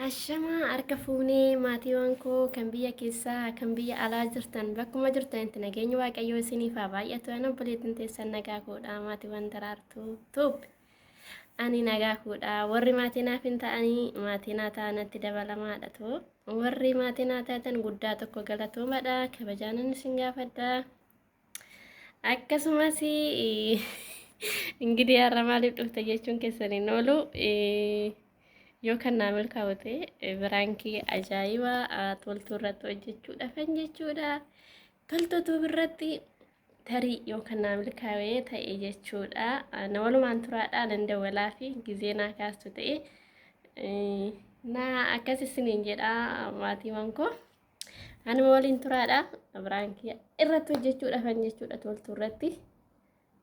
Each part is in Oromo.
Ashamaa harka fuunee maatiiwwan koo kan biyya keessaa kan biyya alaa jirtan bakkuma jirtanitti nageenyi waaqayyoo isiniif haa baay'atu. Ani obboleettiin teessan nagaa koodha maatiiwwan daraartuu tuub. Ani nagaa koodha warri maatii naaf hin ta'anii maatii naa ta'anitti dabalamaadha too. Warri maatii naa taatan guddaa tokko galatoomadha. Kabajaanan isin gaafadha. Akkasumas እንግዲህ har'a maaliif dhufte jechuun keessaniin oolu yookaan naa milkaa'ote biraankii ajaa'iba toltuu irratti hojjechuudhaafan jechuudha. Toltuutu birratti tarii yookaan naa milkaa'ee ta'e jechuudha. Na walumaan turaadha nan dawwalaa fi gizee naa kaastu ta'e naa akkas isiniin jedha maatiiwwan koo. Anuma waliin turaadha biraankii irratti hojjechuudhaafan jechuudha toltuu irratti.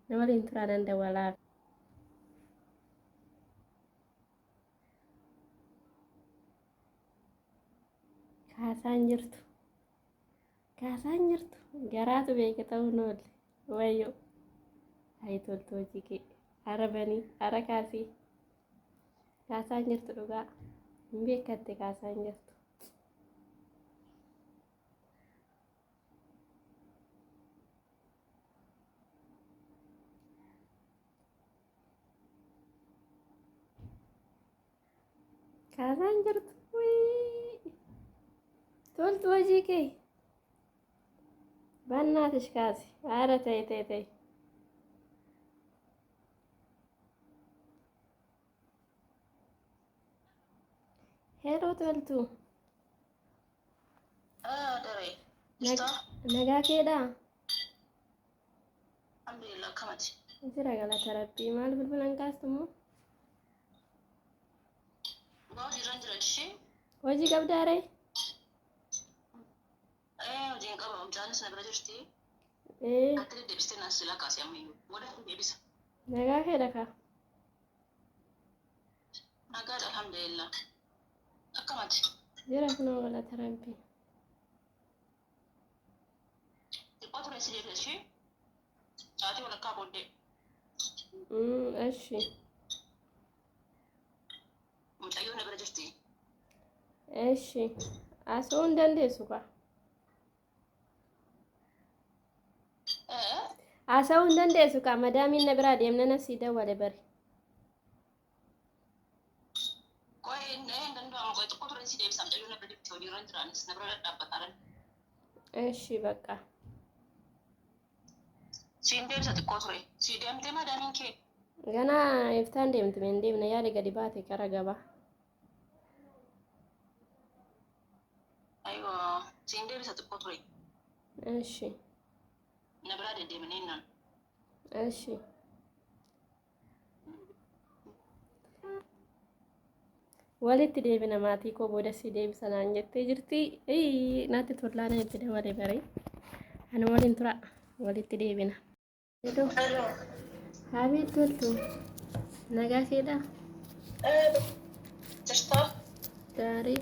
Na waliin turaa nan dawwalaa. Kaasaan jirtu garaatu beeka ta'uu noole wayyo hayi toltuu hojii kee arabanii ara kaasii kaasaan jirtu dhugaa hin beekatte kaasaan jirtu. Kaasaan jirtu toltuu hojii kee bannaatish kaasi haara ta'e. Hello toltuu. Nagaa keedhaa? Alhamdulillah kamati. Jira galata rabbii maal bilbilan kaastummoo? Hojii qabdaaree? Hojiin qaba umjaanis na bira jirti. Ati deebistee naas silaa kaasee ammayyuu wada deebisa. Nagaa keedha kaa? Nagaadha alhamdulillah. Akkamati? Jira kunoo galata rabbii. Xiqqoo ture si deebisa ishee sa'aatii walakkaa booddee. Eshi. Mucayyoo na bira jirti. Eshi. Asoo hin dandeessu kaa? Asoo hin dandeessu kaa madaamiin na biraa deemna na sii dawwale bari. Qoy hin danda'amu qoy xiqqoo ture si deebisa mucayyoo na bira jirti hojii irra jiraanis na bira dhaabbataadhan. Eshi bakka. Siin deebisa xiqqoo ture si deemtee madaamiin kee. Ganaa iftaan deemti men deemna yaada gadi baate kara gabaa. Aywa siin deebisa xiqqoo ture. Eshi. Na bira deddeeminee naan. Eshi. Walitti deebina maatii koo booda si deebisa naan jettee jirti. Naatti tollaana itti dabalee baree. Ani waliin tura walitti deebina. Habiib toltuu nagaa keedhaa? Jirtaa? Gaarii.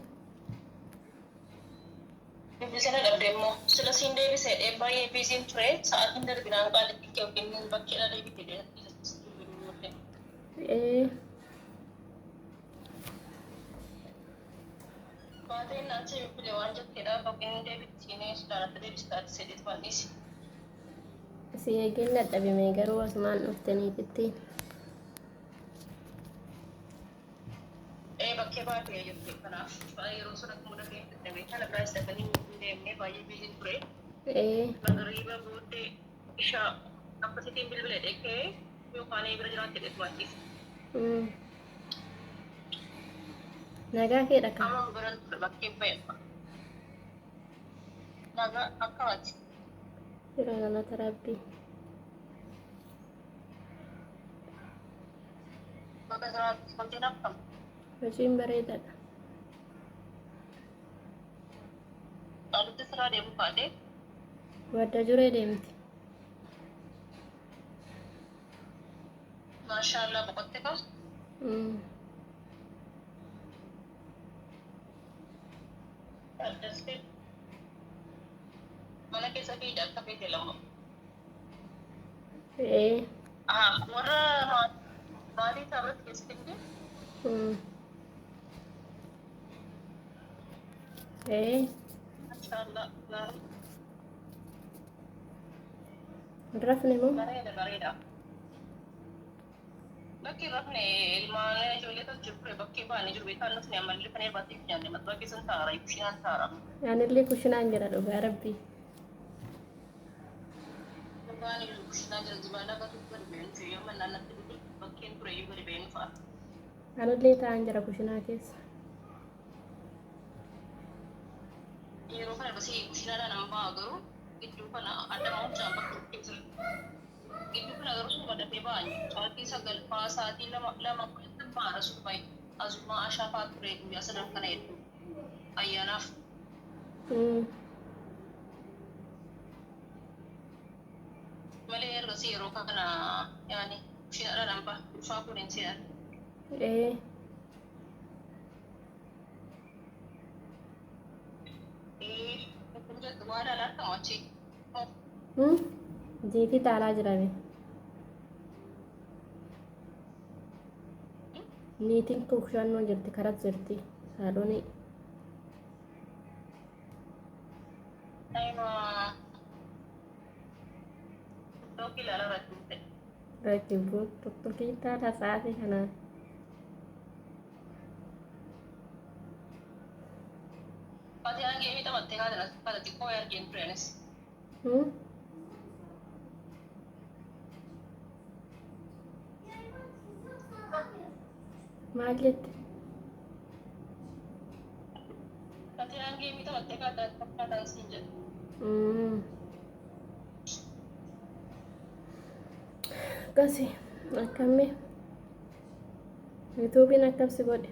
Bilisana dhabdee immoo sila siin deebisee baay'ee biisiin ture sa'aatiin darbinaan qaalitti yookiin bakkeedha deebitee baateen achi bibilee waan jetteedha yookiin deebittiinee sudaanatti deebistaatti sedheet baanisi. Si eegeen dadhabime garuu asumaan dhuftaniif ittiin. Bakkee baatee jettee kanaaf yeroo sun akka mudatee dadhabee kana biraas dafanii hin deemnee baay'ee biisiin ture. Magariiba booddee ishaa akkasitiin bilbila dheekee yookaan bira jiraatti jedhetu baattis. Nagaa keedha kaa? Amma biran ture bakkee ba'e. Nagaa akkamitti? Jira galata rabbii. Bakka jiraatti hojiin akkam? Hojiin bareedaadha. Qaalitti siraa deemu kaatee? Wadda juree deemti. Maashaallah boqotte kaa? Addasfee mana keessa fiidha akka beekee lama. Warra maatii isaa biratti keessatti fide Maashaallah. rafne moo Bareeda. Bakki rafne ilmaan ijoollee tas jiru bakki baanii jiru beekaan nusni ammallee kan irbaatti nyaanne bakki sun taara ibshinaan taara. anillee kushinaan jira dhugaa rabbii Baanii jiru ibshinaan jira jibaadhaa bakki gadi beenu fi yoo mannaan natti dhufu bakkeen ture iyyuu gadi beenu fa'a. anillee ta'an jira kushinaa keessa Yeroo kana basii ibshinaadhaan nama ba'a garuu gidduu kana adda ma'uuchaan bakka keessa gidduu kana garuu sun badhatee ba'anii sa'aatii 9 sa'aatii 2 kulitti baara sun ba'i azummaa ashaafaa ture guyyaa sadan kana hedduu ayyaanaaf. Malee ergasii yeroo kana yaani ibshinaadhaan ba'a ulfaa kun hin se'an. Waan alaarta mochi. jiitii taalaa jirame niitiin kushannoo jirti karas jirti saalonii Ayma. Tokki lala rakkate. rakkibuu tokkokii taala sa'aatii kanaan Ati hangi ini tamat tengah dan pada tiko yang game friends. maal jette Ati hangi ini tamat tengah dan sinjat. akkasi akkamii yuutuubiin akkam si godhe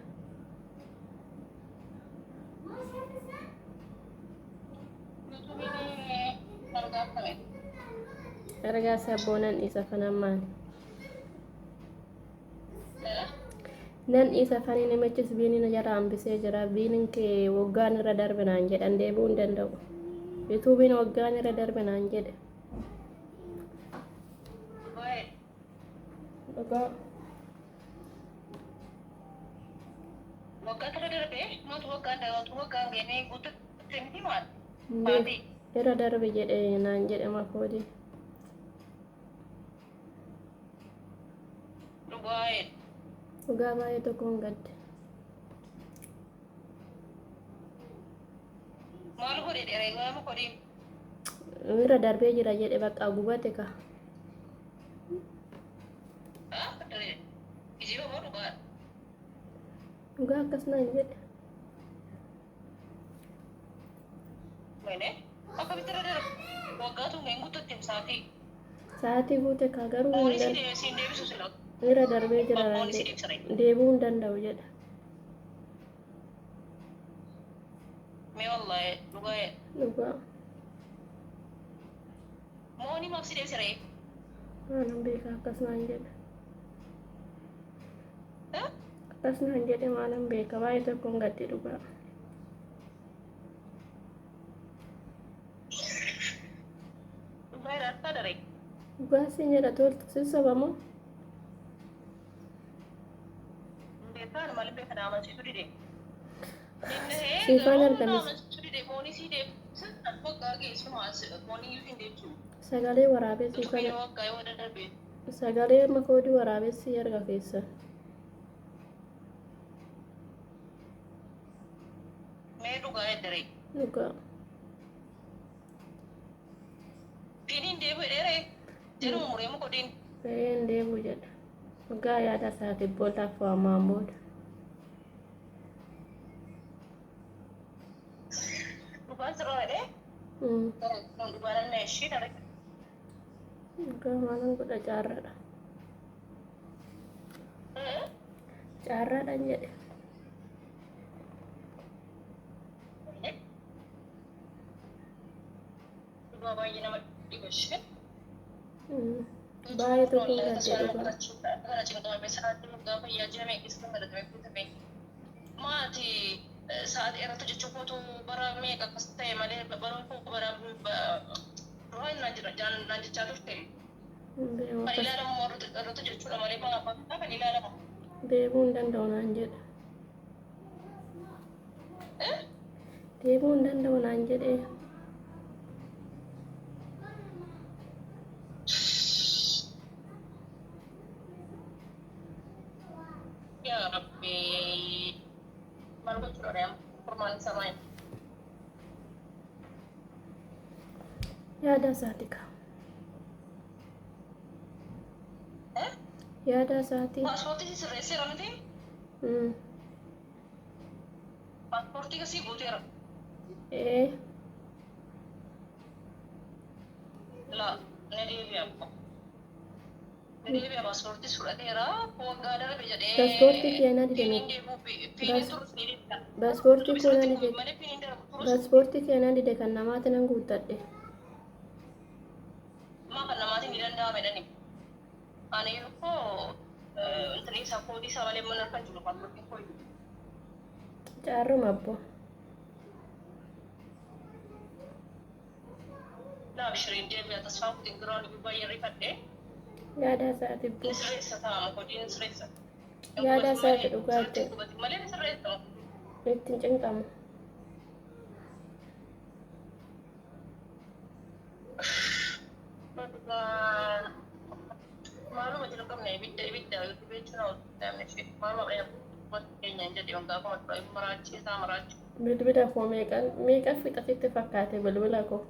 YouTube ini harga apa nih? ergaa sabboonan isa fanammaan nan isa fanii namichis biiniin jara hambisee jira biiniin kee waggaan irra darbe naan jedhan deebi'uu hin danda'u yuutuubiin waggaan irra darbe naan jedhe Baik. dhugaa Wagga terderbe, mau wagga gini butuh senti mat. irra darbe jedhe naan jedhe makoodii Baik. dhugaa baay'ee tokkoon gadde Malu kau di daerah gua mau kau di. irra darbee jira jedhe bakka gubate ka Ah, dari. Ijiba mau buat. dhugaa akkas naan jedhe Mana? Apa bisa terderbe? Wagga tuh minggu tuh tim saati. sa'aatii guute ka garuu Oh, hin ini dan- sih dia bisa selot. irra darbee jira Oh, naan ini sih jedhe dia sering. deebi'uu hin danda'u jedhe Me wallahi, lugai. dhugaa Mau ini maksud dia sering. waanan beeka akkas naan jedhe Hah? akkas naan jedhe maalan beeka baay'ee tokkoon gadde dhugaa Lugai rata dari. dhugaa si jedha toltu sissabamoo Beekan malee beekan amansiisu dide. Siifaan argamis. Amansiisu dide moonii sii deemu. Sirna waggaa geessu maas moonii yoo hin deemsu. sagalee waraabessi Tukkee kana waggaa yoo daddarbe. sagalee makoodii waraabessi erga keessa Mee dhugaa eddere. dhugaa Diiniin deebi'e dheeree. Jedhuma muree muka diin. re'een deebi'u jedha dhugaa yaada isaatiif booltaaf waamaan booda Dhugaan sirraa jedhee. Dhugaan na ishee dhala. dhugaa maalan godha caarraadha caarraadhaan jedhe Dhugaa baay'ee nama dhiba ishee. baay'ee tokkoon gadde dhugaa Kana cinqamame sa'aatii waggaa fayyaa jirame keessa maratame kuutame. Maati sa'aatii irratti jechuun kootu bara meeqa akkas ta'e malee baroon koo bara duraan naan jechaa turte. Kan ilaalamu irratti jechuudha malee maal kan ilaalamu. deebi'uu hin danda'u naan jedhe deemuu hin danda'u naan jedhee. Yaa Rabbi maal gochuudha deema furmaan isaa maali? Yaada isaati ka. Yaada isaati. Paaspoortii sirreesseera miti? Paaspoortii kasii guuteera? La ne deebi'a abbo. Ne deebi'a paaspoortii fudhateera waggaa darbe jedhee. Paaspoortii keenan Fiiniin deemuu fiiniin turus ni deemta. Paaspoortii keenan dide. Paaspoortii keenan dide kan namaati nan guuttadhe. Maa kan namaatiin ni danda'ame dhani. Ani yoo intalli isaa koodii isaa malee mana kan jiru paaspoortiin koodii. Caarruma abbo. Naaf shiriin deebi'a tasfaa kutiin giraan baay'ee rifadhee. Yaada isaati abbo. Ni sirreessa taa'ama koodiin sirreessa. Yaada isaati dhugaatti. Malee ni sirreessa. Ittiin cinqamu. Maaluma jira qabna ibidda jechuun namni ishee maaluma keenya hin jedhe wangaa kuma tura maraachi isaa maraachi. Bilbila koo meeqa fixatitti fakkaate bilbila koo.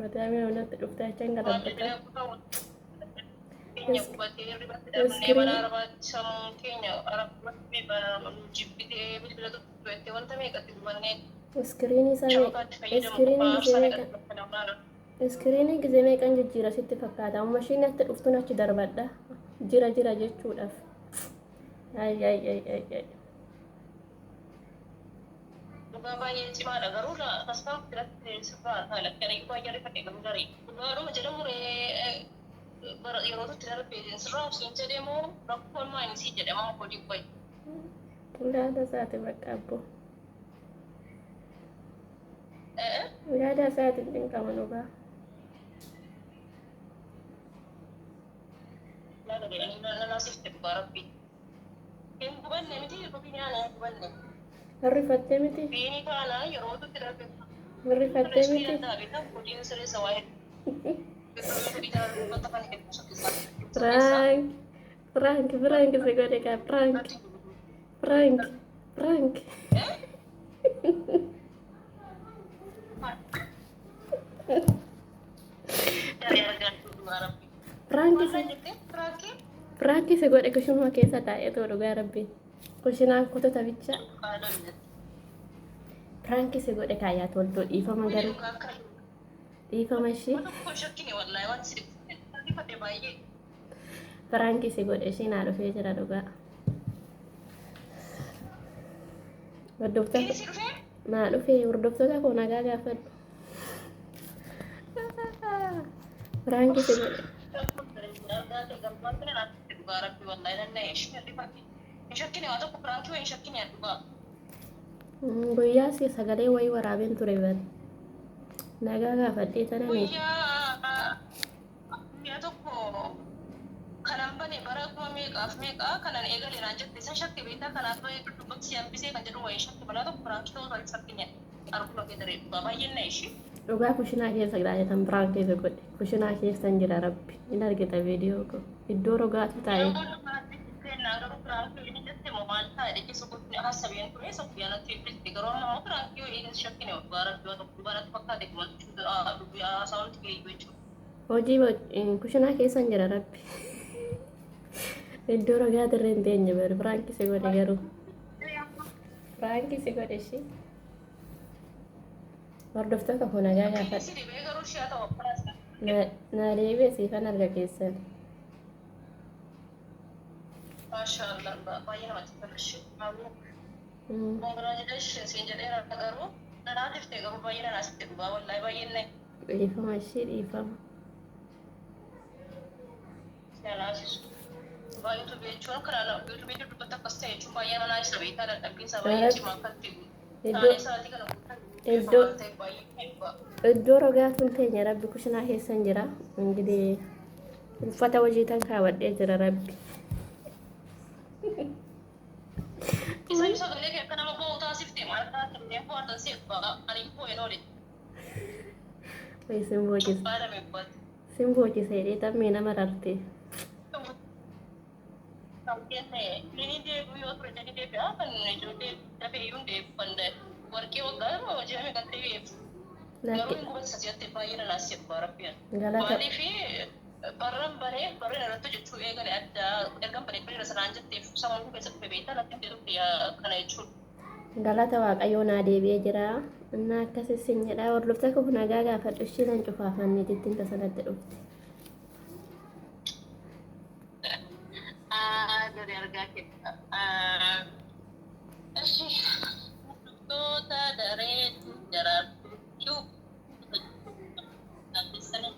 Mataa mee onatti dhuftee achi hin galabbata. Keenya qubatee ribatti dhabnee mana arabaatti sammuu keenya arabaatti jibbitee bilbila tokko jettee wanta meeqatti gubannee. Iskiriinii isaa iskiriinii gisee meeqan jijjiira sitti fakkaata. Amma ishiin itti dhuftuun achi darbadha. Jira jechuudhaaf. Ay. Dhugaa baay'ee cimaadha garuu tasfaa biratti sirraa haala akkanii baay'ee rifate garuu garii. Dhugaadhuma jedhamu yeroo itti darbee sirraa siin jedhamu rakkoon maayinisii jedhama kodii bayi. Yaada isaati bakka abbo. Yaada isaati dinqama dhugaa. Yaada jedhanii nanaasifte dhugaa rabbii. Hin gubanne miti rubiin yaana hin gubanne. Hirrifattee miti? Fiini kaana yeroo itti darbee. Hirrifattee miti? Kodiin sirreessa waa hedduu. Prank se godhe ka prank. Prank se godhe kushuma keessa taa'ee too dhugaa rabbiin. Kushinaan kutota bicha. Prank se godhe kaayaa toltoo dhiifama garuu. Dhiifama ishee. Prank se godhe ishee naa dhufee jira dhugaa. Naa dhufee hordoftoota koo nagaa gaafadhu. Prank se godhe. Guyyaa si sagalee wayii waraabeen ture bari. Nagaa gaafadhee tana ni. Guyyaa tokko kanan bane bara kuma meeqaa kanan eegale naan jette isa shakki beektaa kanaaf dubbatti si hambisee kan jedhu wayii shakki balaa tokko pirankii ta'uu taate fakkeenya arguma kee daree dhugaa baay'een na ishee. Dhugaa kushinaa keessa giraayatan biraan keessa godhe. Kushinaa keessan jira rabbi. Hin argita viidiyoo koo. Iddoo rogaatu taa'e. Hojii kushinaa keessan jira rabbi. Iddoo rogaa dirree hin teenye bari biraankii si godhe garuu. Biraankii si godhe ishee. Hordoftoota koo nagaa gaafadha. Naa deebi'e siifan arga keessan. Maashaallah baay'ee namatti tola. Congratulations siin jedheera garuu nanaa dhiftee garuu baay'ee nanaa sitti dhugaa wallaahi baay'ee na'e. Dhiifama ishee dhiifama. Siyaanaasisu. Baay'eetu jechuun kanaan yuutuubii dubbata akkas ta'e jechuun baay'ee nanaa isa beektaa dadhabbiin isaa baay'ee cimaa kan ta'e. Taanee isaatii kana iddoo rogaatuun teenya rabbi kushinaa keessan jira. Ingilee uffata hojii tan kaawwadhee jira rabbi. Isa sagalee akka nama bo'oo taasiftee maal taasifte? buatan siapa ani pun enoli Wai simboojis. pada membuat Simboojisee dhiitamee nama rarte. Sampai ini dia punya kerja dia apa nih jadi tapi yunde pandai worki wagar mau jadi kan TV Laki. garu yang saja tiba ini nasib barapian Galata. bali fi barang bare na to jutu e gale ada ergam bare bare rasa lanjut tif sama ku besok bebeta nanti dia kana itu Galata Waaqayyoo naa deebi'ee jira. Innaa akkasii sin jedha. Hordoftoota koo nagaa gaafadhu ishii nan cufaafanneetittiin tasanatti dhufte. dari harga kita sih itu dari jarak tujuh nanti sana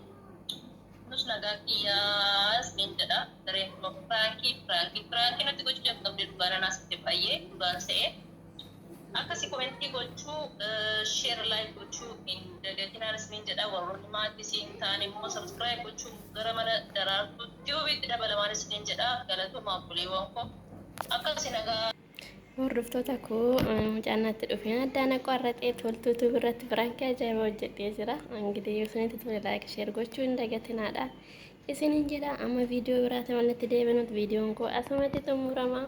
terus naga kias minta dari Frankie nanti gue juga tetap di luar nasi bayi luar saya akka si komenti gochuu share like gochuu dagatinaan isiniin jedha warroonni maatii siin ta'anii immoo subscribe gochuu gara mana daraartuutti ofiitti dabalamaan isiniin jedha galatoomaa buleewwan koo akkasi nagaa. Hordoftoota koo mucaanatti dhufeen addaan qoarratee toltuutu biratti firaankii ajaa'ibaa hojjetee jira. Angidee yoo isinitti tole like share gochuu hin dagatinaadha. Isiniin jedha amma viidiyoo biraatti walitti deebinutti viidiyoon koo asumatti xumurama.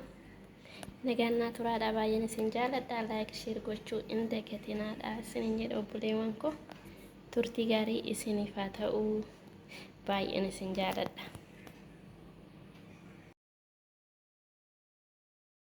Nagaannaa turaadha baay'een isin jaaladha like share gochuu hin dagatinaadha. Isiniin jedha obboleewwan koo turtii gaarii isiniif haa ta'u baay'een isin jaaladha.